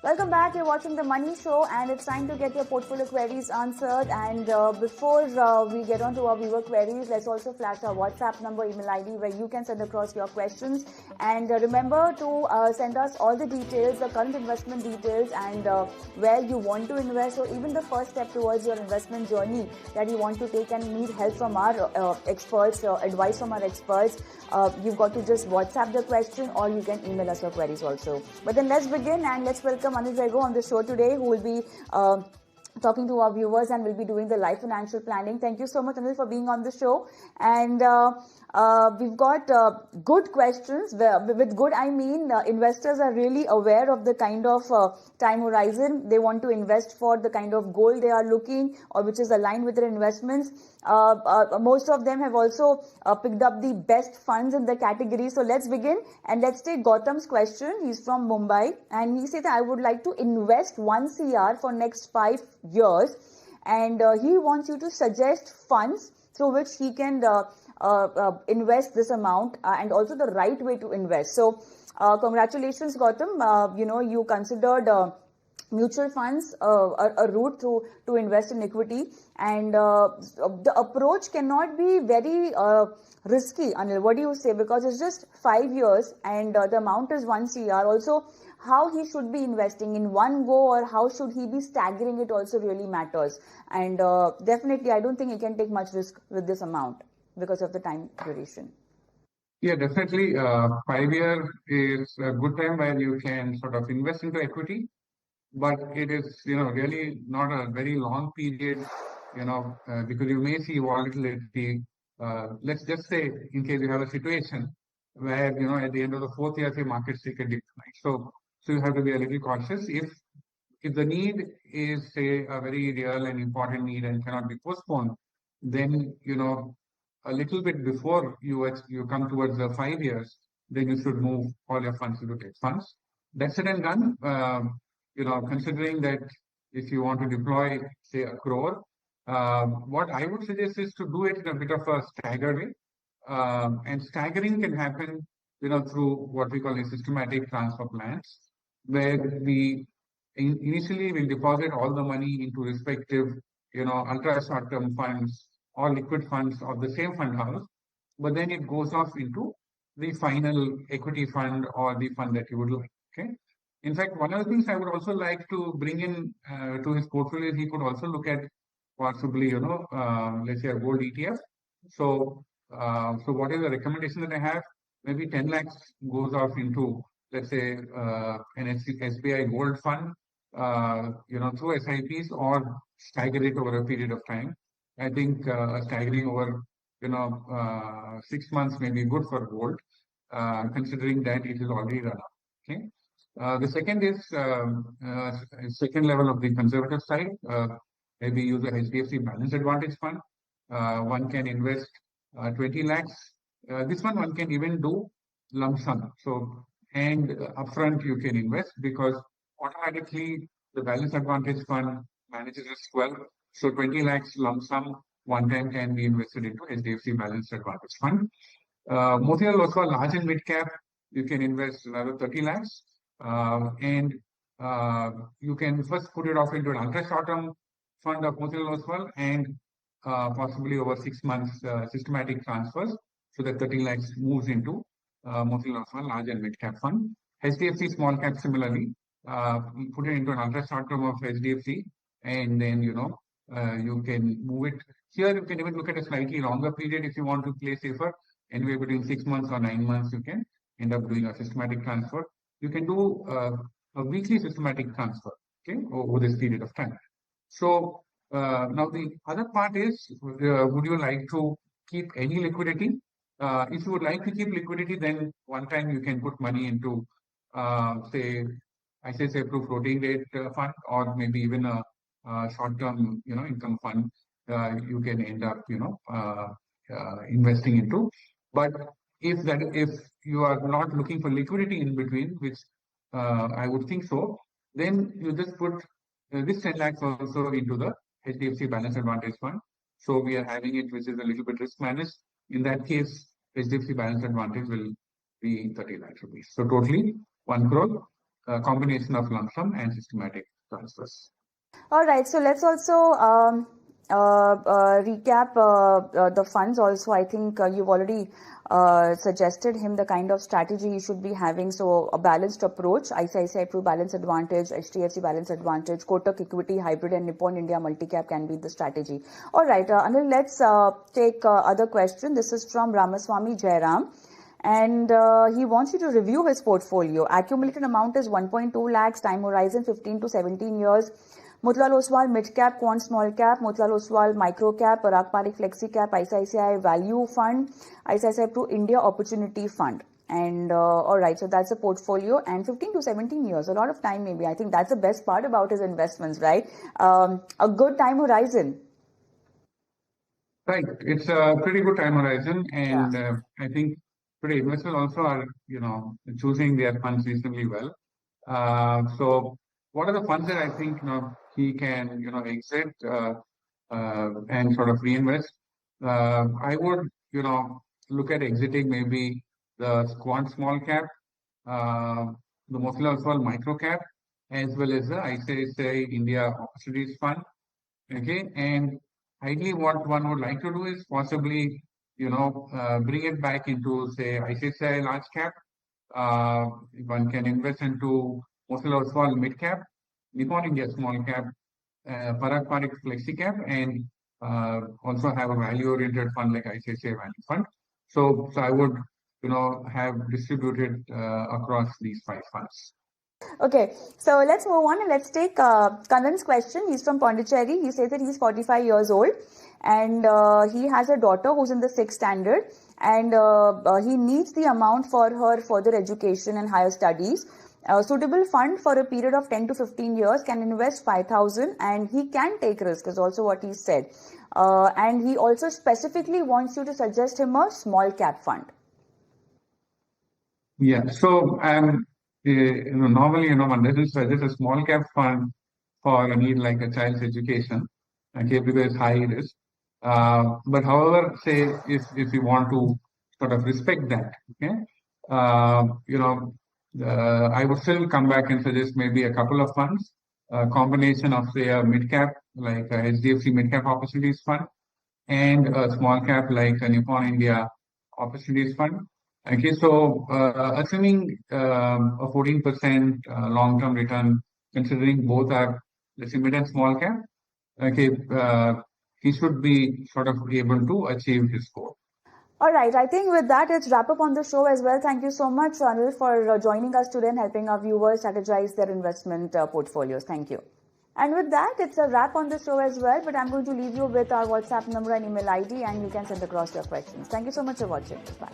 Welcome back. You're watching The Money Show, and it's time to get your portfolio queries answered. And before we get on to our viewer queries, let's also flash our WhatsApp number, email ID, where you can send across your questions. And remember to send us all the details, the current investment details, and where you want to invest, or even the first step towards your investment journey that you want to take and need help from our experts, advice from our experts. You've got to just WhatsApp the question, or you can email us your queries also. But then let's begin, and let's welcome Anil Rego on the show today, who will be talking to our viewers and will be doing the live financial planning. Thank you so much, Anil, for being on the show. And we've got good questions. With good, I mean investors are really aware of the kind of time horizon they want to invest for, the kind of goal they are looking, or which is aligned with their investments. Most of them have also picked up the best funds in the category. So let's begin, and let's take Gautam's question. He's from Mumbai, and he said, I would like to invest 1 CR for next 5 years, and he wants you to suggest funds through which he can invest this amount, and also the right way to invest. So congratulations, Gautam. You considered mutual funds a route to invest in equity, and the approach cannot be very risky, Anil. What do you say? Because it's just 5 years, and the amount is 1 CR. Also, how he should be investing in one go, or how should he be staggering it, also really matters. And definitely, I don't think he can take much risk with this amount because of the time duration. Yeah, definitely. 5 year is a good time where you can sort of invest into equity, but it is, really not a very long period, because you may see volatility. Let's just say, in case you have a situation where, at the end of the 4th year, say markets take a dip, right? So you have to be a little cautious. If the need is, say, a very real and important need and cannot be postponed, then, a little bit before you come towards the 5 years, then you should move all your funds into debt funds. That's it and done. Considering that if you want to deploy, say, a crore, what I would suggest is to do it in a bit of a staggered way. And staggering can happen, through what we call a systematic transfer plans, where we initially will deposit all the money into respective, ultra short-term funds or liquid funds of the same fund house, but then it goes off into the final equity fund or the fund that you would like. Okay. In fact, one of the things I would also like to bring in to his portfolio, he could also look at possibly, let's say a gold ETF. So what is the recommendation that I have? Maybe 10 lakhs goes off into, let's say, an SBI gold fund, through SIPs, or stagger it over a period of time. I think staggering over, 6 months may be good for gold, considering that it is already run up. Okay. The second is second level of the conservative side. Maybe use a HDFC Balance Advantage Fund. One can invest 20 lakhs. This one can even do lump sum. So, and upfront you can invest, because automatically the Balance Advantage Fund manages risk well. So 20 lakhs lump sum one time can be invested into HDFC Balance Advantage Fund. Motilal Oswal large and mid cap, you can invest another 30 lakhs. And you can first put it off into an ultra short-term fund of Motilal Oswal, and possibly over 6 months systematic transfers, so that 30 lakhs moves into Motilal Oswal large and mid cap fund. HDFC small cap similarly, put it into an ultra short-term of HDFC, and then you can move it. Here you can even look at a slightly longer period if you want to play safer. Anywhere between 6 months or 9 months, you can end up doing a systematic transfer. You can do a weekly systematic transfer, okay, over this period of time. So now the other part is, would you like to keep any liquidity? If you would like to keep liquidity, then one time you can put money into, say, through floating rate fund, or maybe even a short-term, income fund. You can end up, investing into. But if you are not looking for liquidity in between, which I would think so, then you just put this 10 lakhs also into the HDFC Balance Advantage Fund. So we are having it, which is a little bit risk managed. In that case, HDFC Balance Advantage will be 30 lakhs rupees. So totally 1 crore. combination of lump sum and systematic transfers. All right, so let's also recap the funds also. I think you've already suggested him the kind of strategy he should be having. So a balanced approach, ICICI Pru Balance Advantage, HDFC Balance Advantage, Kotak Equity Hybrid and Nippon India Multicap can be the strategy. All right, Anil, let's take other question. This is from Ramaswamy Jairam. And he wants you to review his portfolio. Accumulated amount is 1.2 lakhs, time horizon 15 to 17 years. Motilal Oswal Mid Cap, Quant Small Cap, Motilal Oswal Micro Cap, Parag Parikh Flexi Cap, ICICI Value Fund, ICICI Pru India Opportunity Fund. And all right, so that's a portfolio and 15 to 17 years, a lot of time maybe. I think that's the best part about his investments, right? A good time horizon. Right, it's a pretty good time horizon, and Yeah. I think today investors also are, choosing their funds reasonably well. So what are the funds that I think, he can, exit and sort of reinvest? I would, look at exiting maybe the Quant Small Cap, the Motilal Oswal Micro Cap, as well as the ICICI India Opportunities Fund. Okay, and ideally, what one would like to do is possibly, bring it back into, say, ICICI Large Cap. One can invest into Motilal Oswal Mid Cap, Nippon India Small Cap, Parag Parikh Flexi Cap, and also have a value-oriented fund like ICICI Value Fund. So I would, have distributed across these 5 funds. Okay, so let's move on and let's take Kanan's question. He's from Pondicherry. He says that he's 45 years old and he has a daughter who's in the 6th standard and he needs the amount for her further education and higher studies. A suitable fund for a period of 10 to 15 years can invest 5,000 and he can take risk is also what he said. And he also specifically wants you to suggest him a small cap fund. Yeah, so normally, one doesn't suggest a small cap fund for a need like a child's education, okay, because it's high risk. But however, say if you want to sort of respect that, okay, I would still come back and suggest maybe a couple of funds, a combination of say a mid cap like a HDFC Mid Cap Opportunities Fund and a small cap like a Nippon India Opportunities Fund. Okay, so assuming a 14% long-term return, considering both are, let's say, mid and small cap, okay, he should be sort of able to achieve his goal. All right, I think with that, let's wrap up on the show as well. Thank you so much, Anil, for joining us today and helping our viewers strategize their investment portfolios. Thank you. And with that, it's a wrap on the show as well, but I'm going to leave you with our WhatsApp number and email ID and you can send across your questions. Thank you so much for watching. Bye.